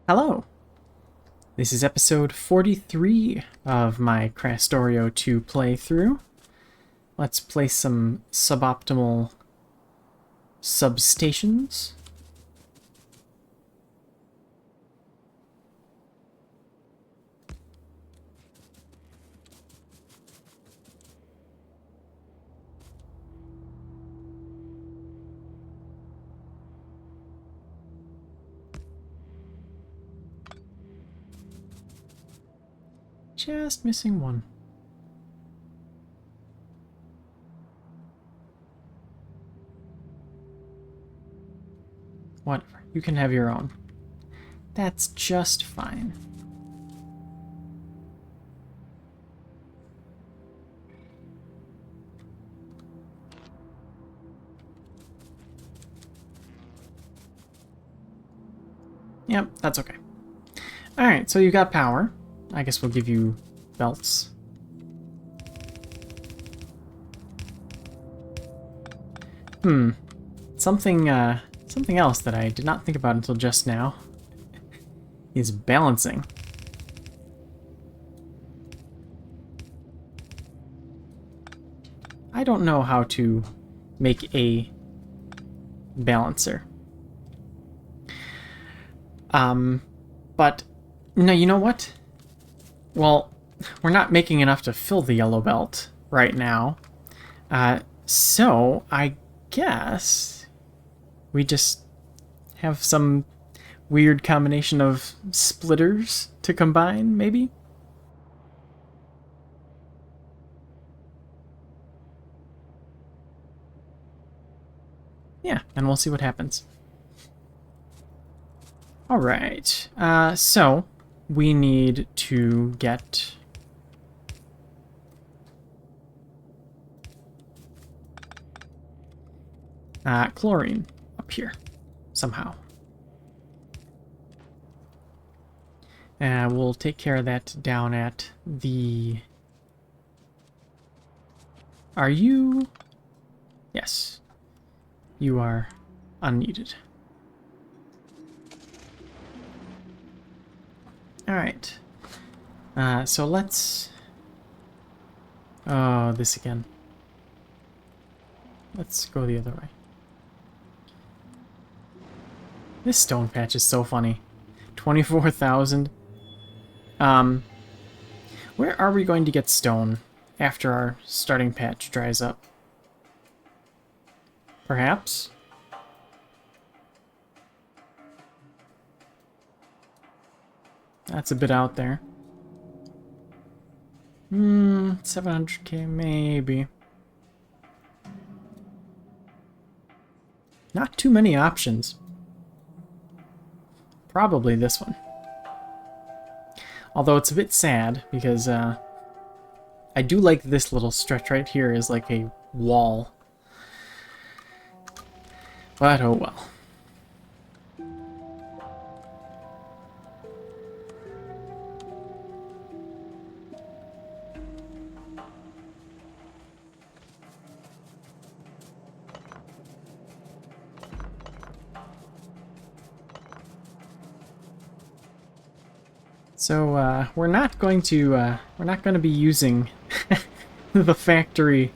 Hello! This is episode 43 of my Krastorio 2 playthrough. Let's place some suboptimal substations. Just missing one. Whatever, you can have your own. That's just fine. Yep, that's okay. Alright, so you got power. I guess we'll give you belts. Something else that I did not think about until just now is balancing. I don't know how to make a balancer. But no, you know what? Well, we're not making enough to fill the yellow belt right now. So I guess we just have some weird combination of splitters to combine, maybe? Yeah, and we'll see what happens. Alright, so we need to get chlorine up here somehow. We'll take care of that down at the... Are you... Yes. You are unneeded. Alright. So let's... Oh, this again. Let's go the other way. This stone patch is so funny. 24,000. Where are we going to get stone after our starting patch dries up? Perhaps? That's a bit out there. 700k maybe. Not too many options. Probably this one. Although it's a bit sad because I do like this little stretch right here is like a wall. But oh well. So we're not going to be using the factory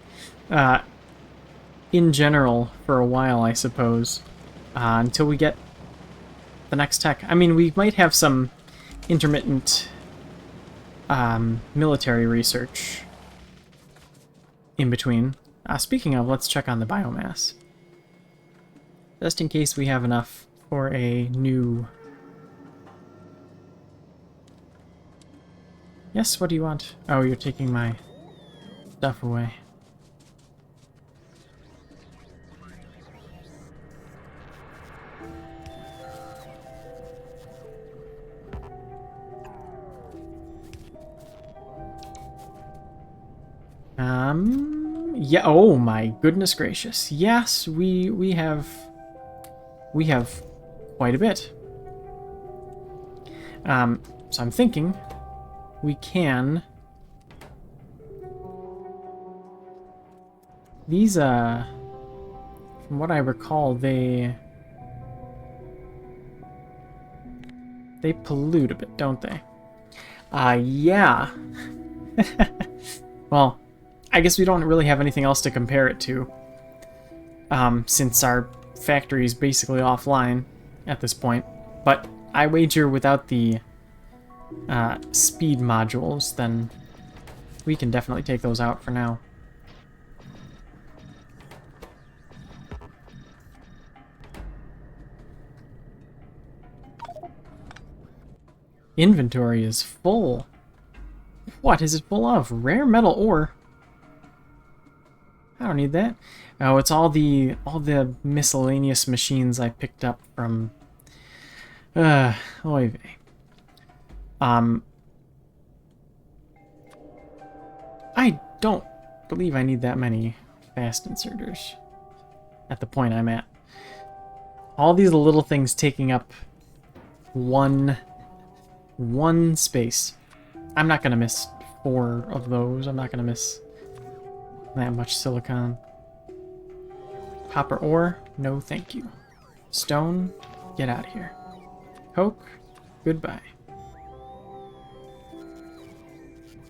in general for a while, I suppose, until we get the next tech. I mean, we might have some intermittent military research in between. Speaking of, let's check on the biomass. Just in case we have enough for a new... Yes, what do you want? Oh, you're taking my stuff away. Yeah, oh my goodness gracious. Yes, we have quite a bit. So I'm thinking we can... These, from what I recall, they They pollute a bit, don't they? Yeah. Well, I guess we don't really have anything else to compare it to. Since our factory is basically offline at this point. But I wager without the speed modules, then we can definitely take those out for now. Inventory is full. What is it full of? Rare metal ore? I don't need that. Oh, it's all the miscellaneous machines I picked up from oy vey. I don't believe I need that many fast inserters at the point I'm at. All these little things taking up one space. I'm not gonna miss 4 of those. I'm not gonna miss that much silicon. Copper ore? No, thank you. Stone? Get out of here. Coke? Goodbye.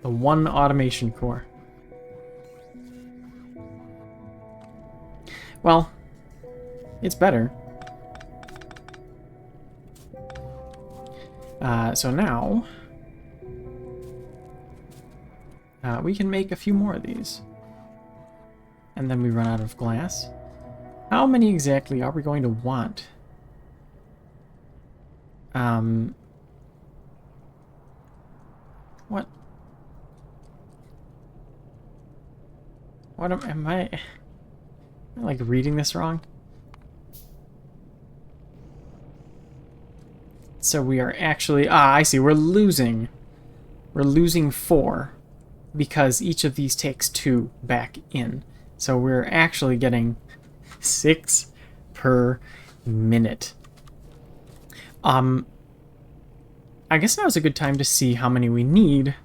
The one automation core. Well, it's better. So now we can make a few more of these. And then we run out of glass. How many exactly are we going to want? What? What am I like reading this wrong? So we are actually, I see, we're losing 4 because each of these takes 2 back in. So we're actually getting 6 per minute. I guess now's a good time to see how many we need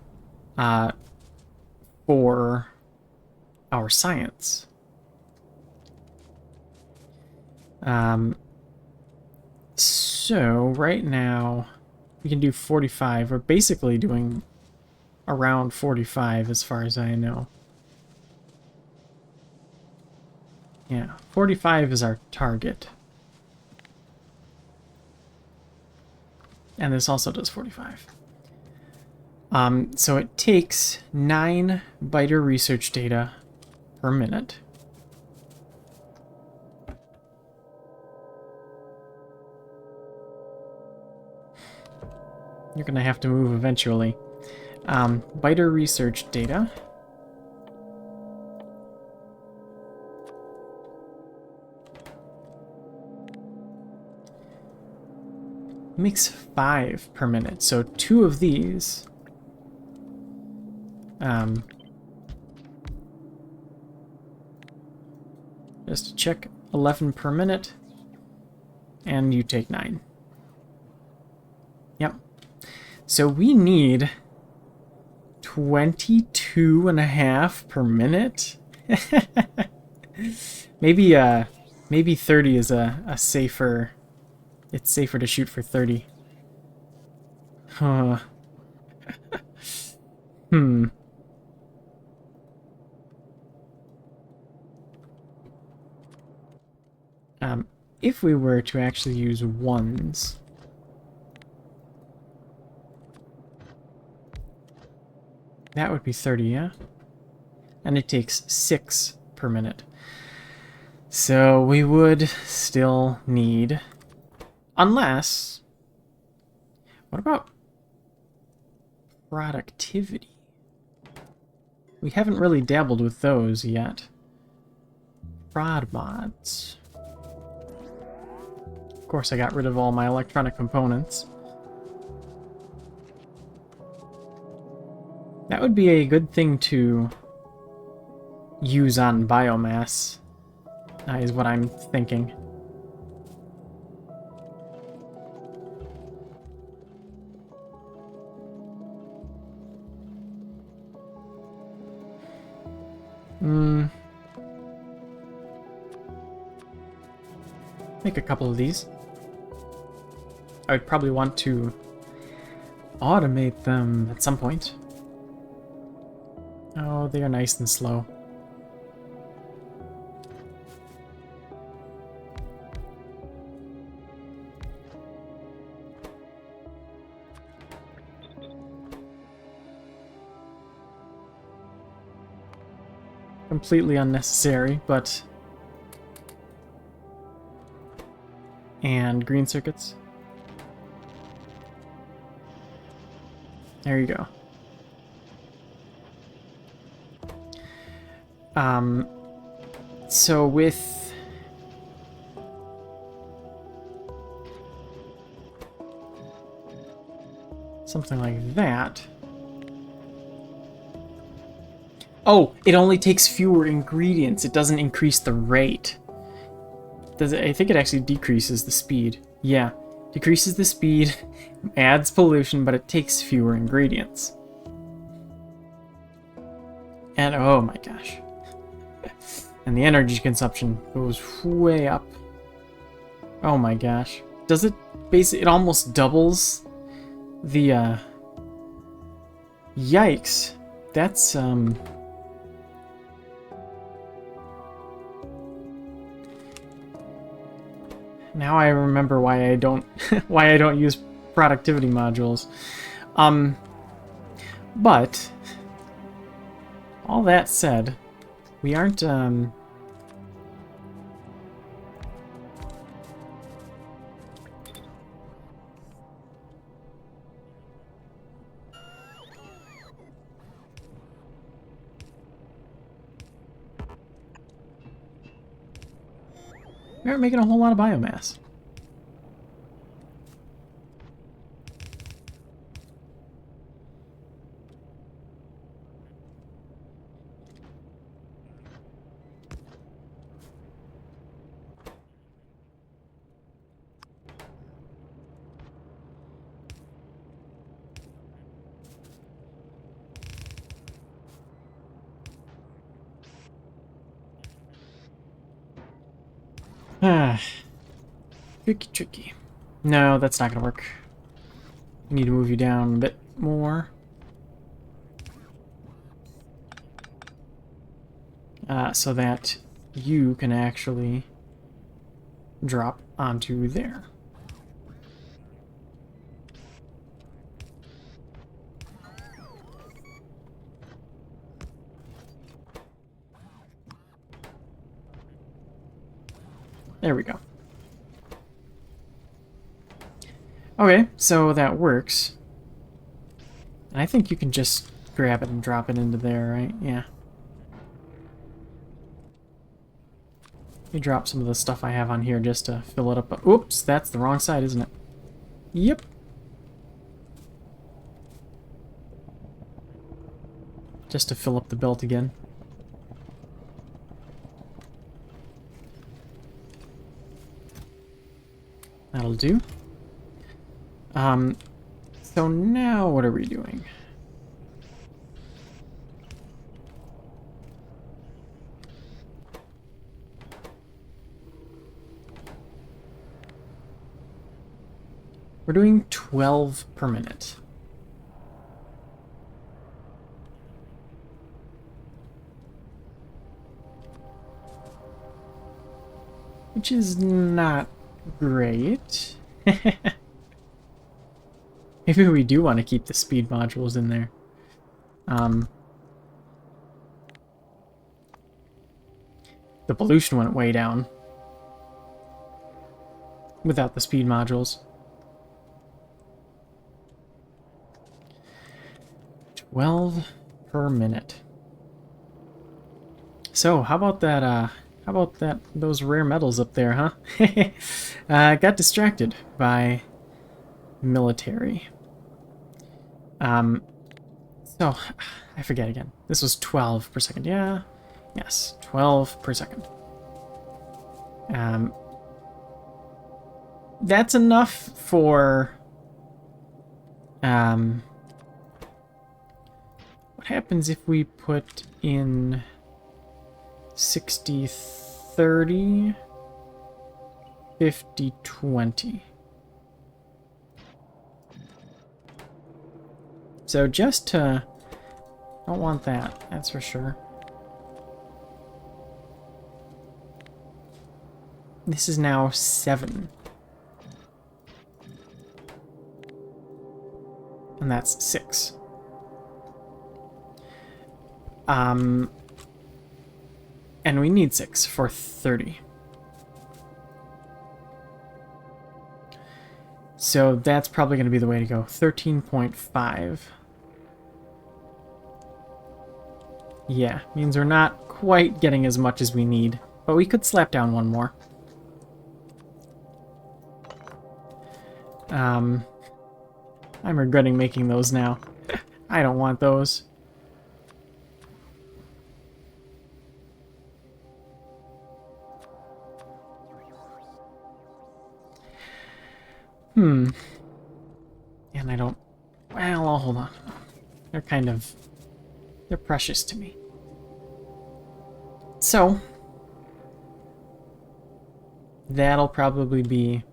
for our science. So right now we can do 45. We're basically doing around 45 as far as I know. Yeah, 45 is our target. And this also does 45. So it takes 9 biter research data per minute. You're gonna have to move eventually. Biter research data. Makes 5 per minute, so 2 of these. Just to check, 11 per minute, and you take 9. Yep. So we need 22.5 per minute. Maybe 30 is a safer. It's safer to shoot for 30. Huh. If we were to actually use ones, that would be 30, yeah? And it takes 6 per minute. So we would still need, unless, what about productivity? We haven't really dabbled with those yet. Prod mods. Of course, I got rid of all my electronic components. That would be a good thing to use on biomass, is what I'm thinking. Make a couple of these. I would probably want to automate them at some point. Oh, they are nice and slow. Completely unnecessary, but... And green circuits. There you go. So with... something like that... Oh, it only takes fewer ingredients. It doesn't increase the rate. Does it? I think it actually decreases the speed. Yeah, decreases the speed, adds pollution, but it takes fewer ingredients. And oh my gosh. And the energy consumption goes way up. Oh my gosh. Does it basically, it almost doubles the, yikes. That's, now I remember why I don't why I don't use productivity modules. But all that said, we aren't we aren't making a whole lot of biomass. Ah, tricky. No, that's not gonna work. I need to move you down a bit more. So that you can actually drop onto there. There we go. Okay, so that works. And I think you can just grab it and drop it into there, right? Yeah. Let me drop some of the stuff I have on here just to fill it up. Oops, that's the wrong side, isn't it? Yep. Just to fill up the belt again. That'll do. So now what are we doing? We're doing 12 per minute. Which is not great. Maybe we do want to keep the speed modules in there. The pollution went way down without the speed modules. 12 per minute. So, how about that, those rare metals up there, huh? Got distracted by military. So, I forget again. This was 12 per second, yeah? Yes, 12 per second. That's enough for, what happens if we put in 60, 30, 50, 20? So just to... Don't want that, that's for sure. This is now 7. And that's 6. And we need 6 for 30. So that's probably going to be the way to go. 13.5. Yeah, means we're not quite getting as much as we need. But we could slap down one more. I'm regretting making those now. I don't want those. And I don't... Well, I'll hold on. They're kind of... They're precious to me. So... That'll probably be...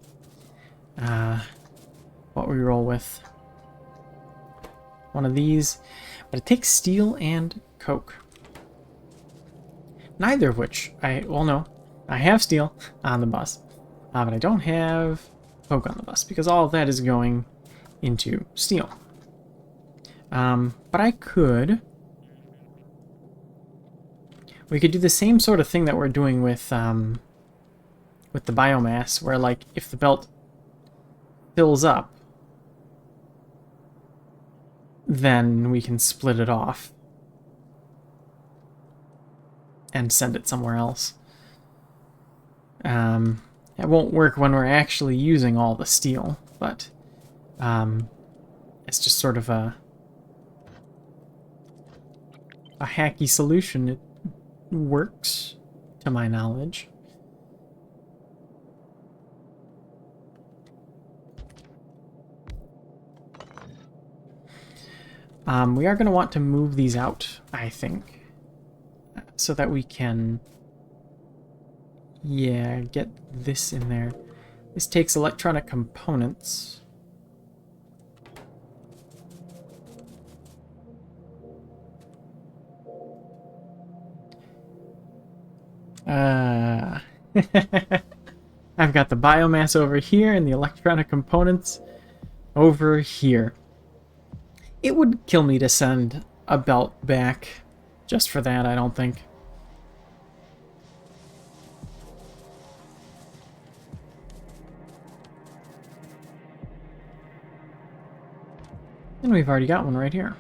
what we roll with. One of these. But it takes steel and coke. Neither of which well, no. I have steel on the bus. But I don't have coke on the bus, because all of that is going into steel. But I could... We could do the same sort of thing that we're doing with the biomass, where, like, if the belt fills up, then we can split it off and send it somewhere else. It won't work when we're actually using all the steel, but it's just sort of a hacky solution. It works, to my knowledge. We are going to want to move these out, I think, so that we can, yeah, get this in there. This takes electronic components. I've got the biomass over here and the electronic components over here. It would kill me to send a belt back just for that, I don't think. And we've already got one right here.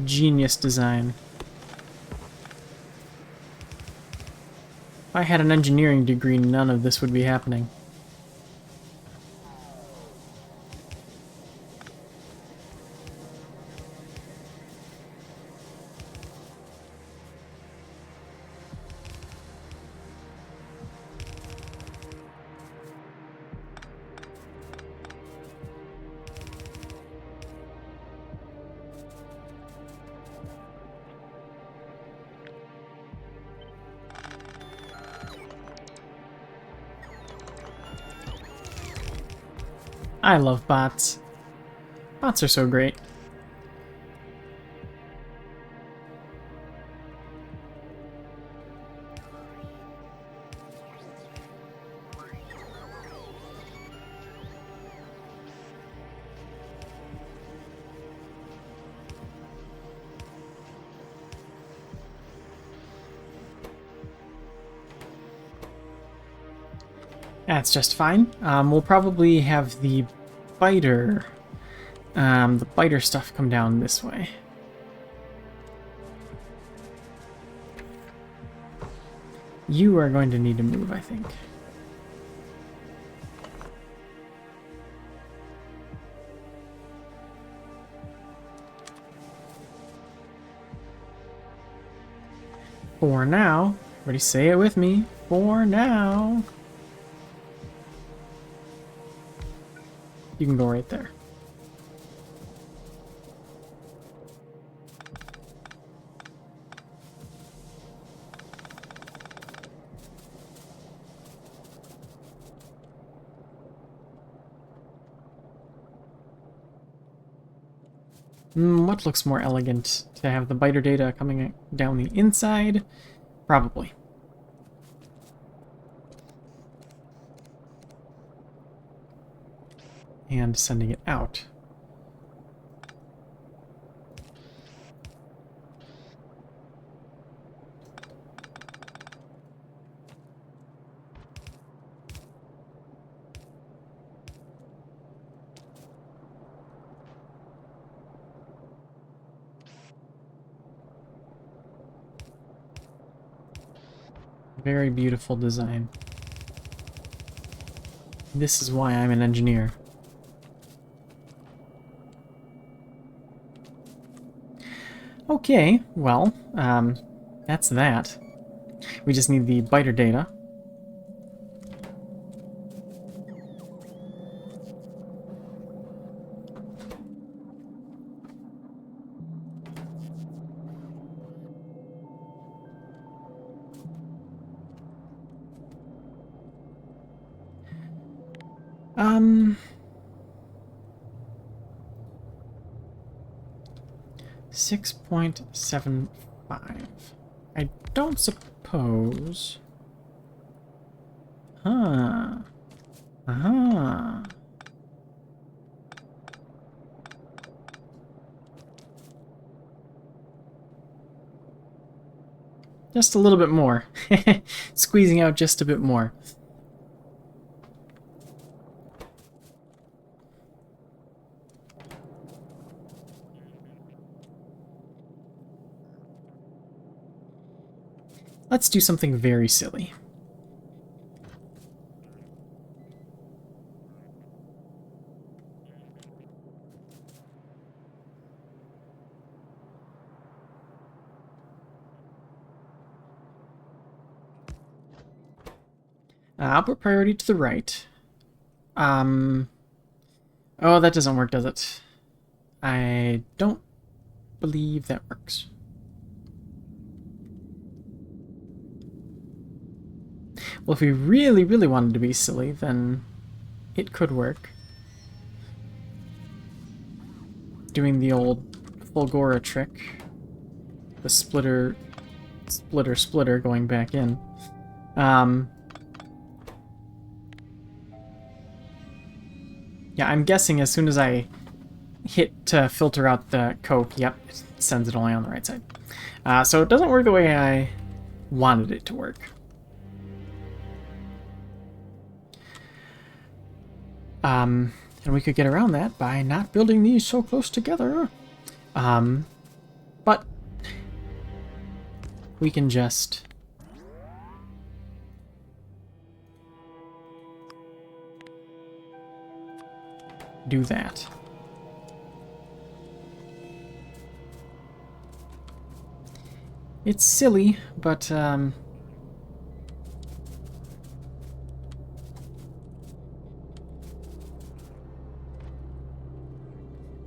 Genius design. If I had an engineering degree, none of this would be happening. I love bots. Bots are so great. That's just fine. We'll probably have the biter stuff come down this way. You are going to need to move, I think. For now, everybody say it with me. For now. You can go right there. What looks more elegant? To have the biter data coming down the inside? Probably. And sending it out. Very beautiful design. This is why I'm an engineer. Okay, well, that's that. We just need the biter data. Um... 6.75. I don't suppose... Huh. Uh-huh. Just a little bit more. Squeezing out just a bit more. Let's do something very silly. I'll put priority to the right. Oh, that doesn't work, does it? I don't believe that works. Well, if we really, really wanted to be silly, then it could work. Doing the old Fulgora trick. The splitter, splitter going back in. Yeah, I'm guessing as soon as I hit to filter out the Coke, yep, it sends it only on the right side. So it doesn't work the way I wanted it to work. And we could get around that by not building these so close together. But we can just do that. It's silly, but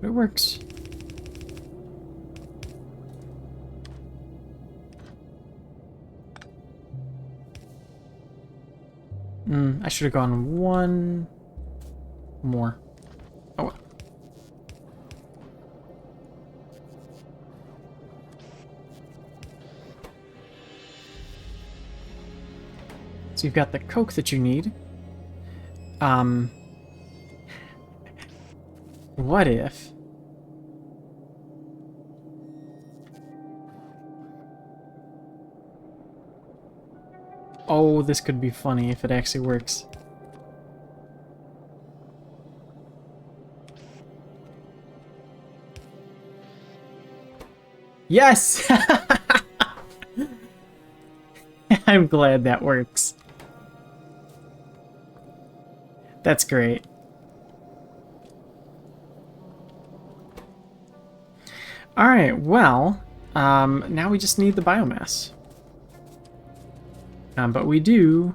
it works. I should have gone one more. Oh well. So you've got the Coke that you need. What if... Oh, this could be funny if it actually works. Yes! I'm glad that works. That's great. Alright, well, now we just need the biomass. But we do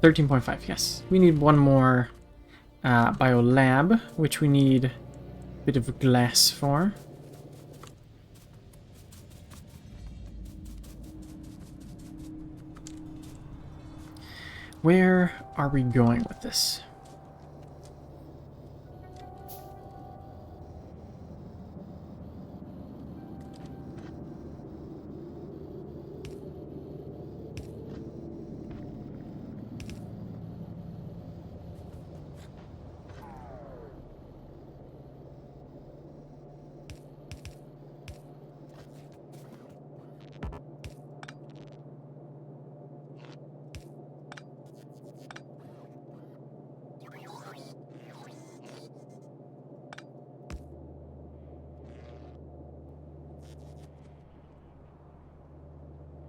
13.5, yes. We need one more biolab, which we need a bit of glass for. Where are we going with this?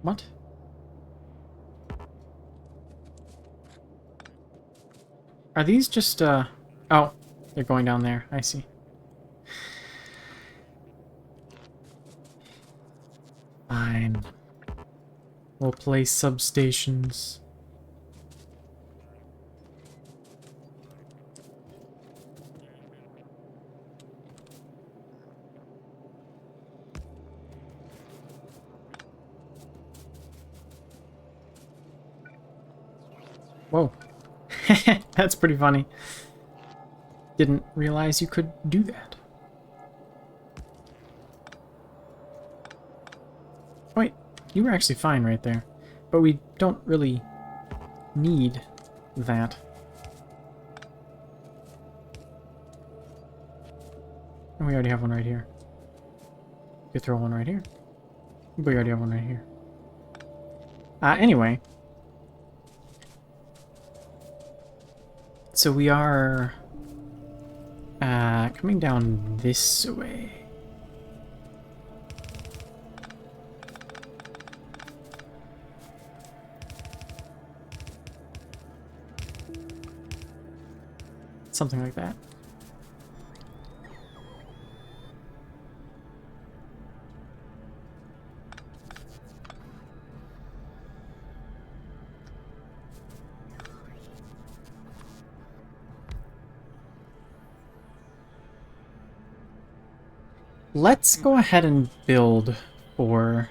What? Are these just, oh, they're going down there. I see. Fine. We'll place substations. Whoa. That's pretty funny. Didn't realize you could do that. Wait, you were actually fine right there. But we don't really need that. And we already have one right here. You could throw one right here. We already have one right here. Anyway. So we are coming down this way. Something like that. Let's go ahead and build for...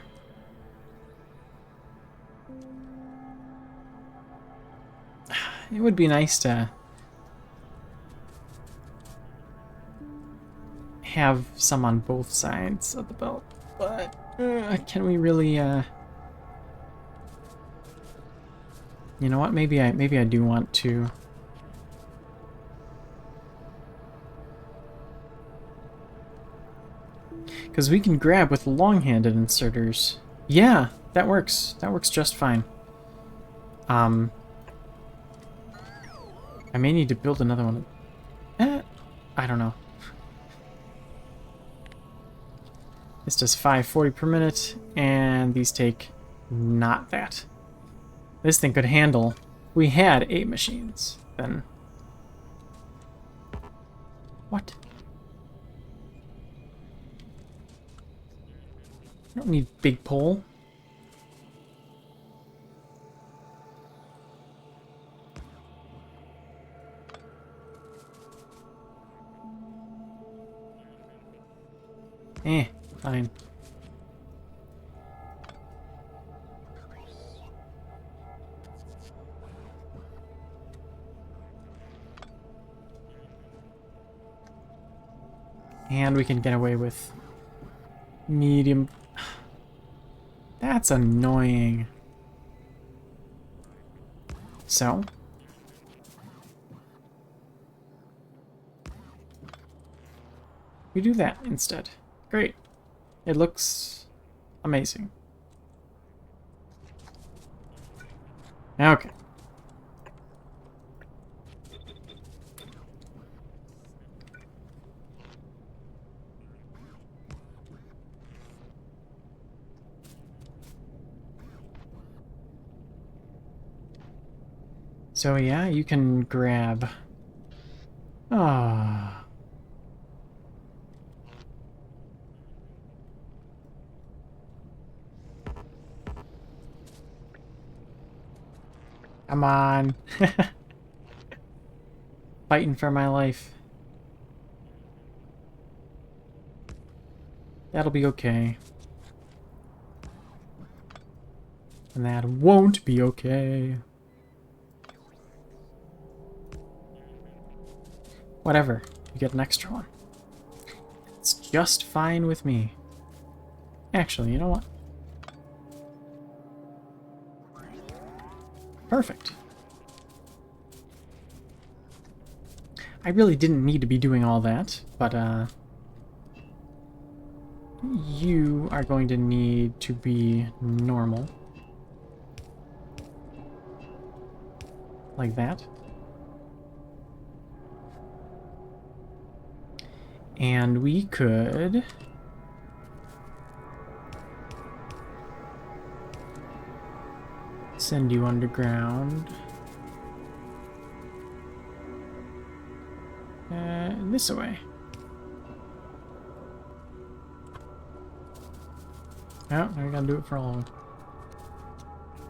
It would be nice to have some on both sides of the belt, but can we really, You know what? Maybe I do want to. Because we can grab with long-handed inserters. Yeah, that works. That works just fine. I may need to build another one. I don't know. This does 540 per minute, and these take not that. This thing could handle... We had 8 machines, then... What? I don't need big pole. Fine. And we can get away with medium. That's annoying. So. We do that instead. Great. It looks amazing. Okay. So yeah, you can grab... Ah. Come on. fighting for my life. That'll be okay. And that won't be okay. Whatever. You get an extra one. It's just fine with me. Actually, you know what? Perfect. I really didn't need to be doing all that, but you are going to need to be normal. Like that. And we could send you underground. This way. Oh, now we gotta do it for all of them.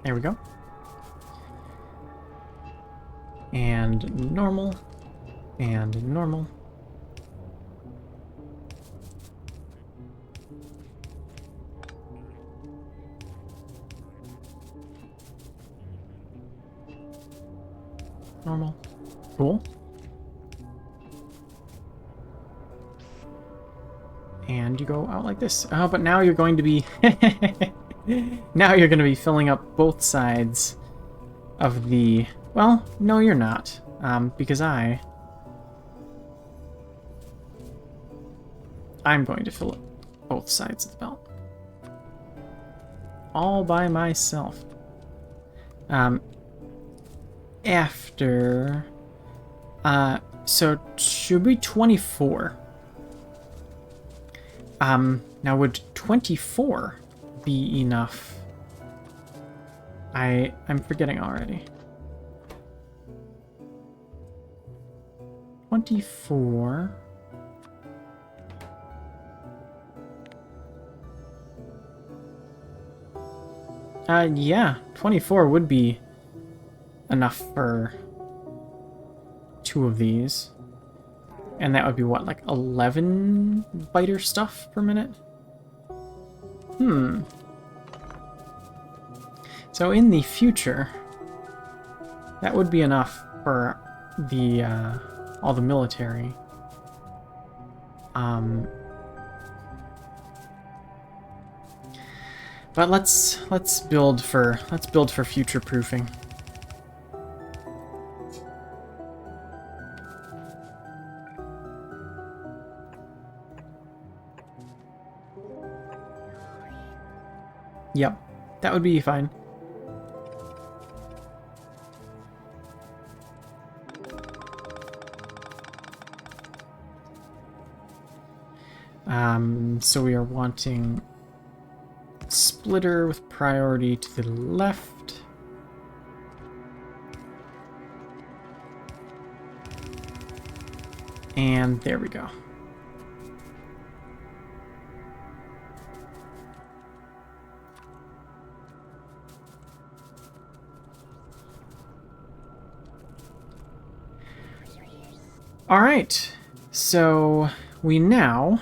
There we go. And normal. And normal. Normal. Cool. And you go out like this. Oh, but now you're going to be... now you're going to be filling up both sides of the... Well, no, you're not. Because I'm going to fill up both sides of the belt. All by myself. After... so should be 24. Now would 24 be enough? I'm forgetting already. 24. Yeah, 24 would be enough for 2 of these. And that would be what, like 11 biter stuff per minute? So in the future, that would be enough for the all the military. But let's build for future proofing. Yep, that would be fine. So we are wanting splitter with priority to the left. And there we go. All right, so we now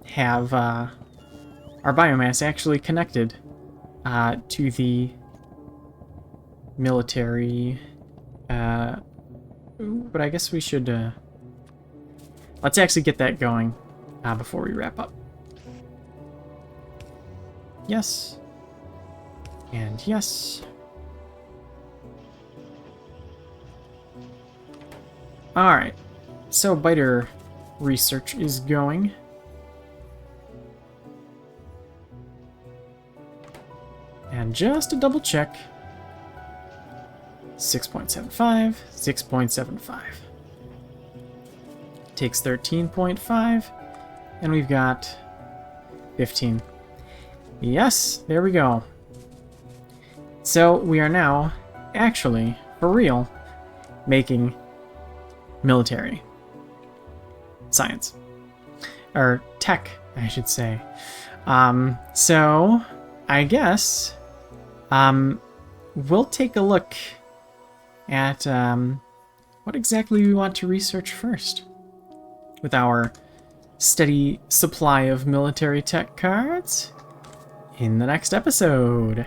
have our biomass actually connected to the military. But I guess we should let's actually get that going before we wrap up. Yes, and yes. Alright, so biter research is going. And just to double check, 6.75, 6.75. Takes 13.5, and we've got 15. Yes, there we go. So we are now actually, for real, making military science, or tech, I should say. So I guess we'll take a look at what exactly we want to research first with our steady supply of military tech cards in the next episode.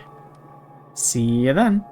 See you then.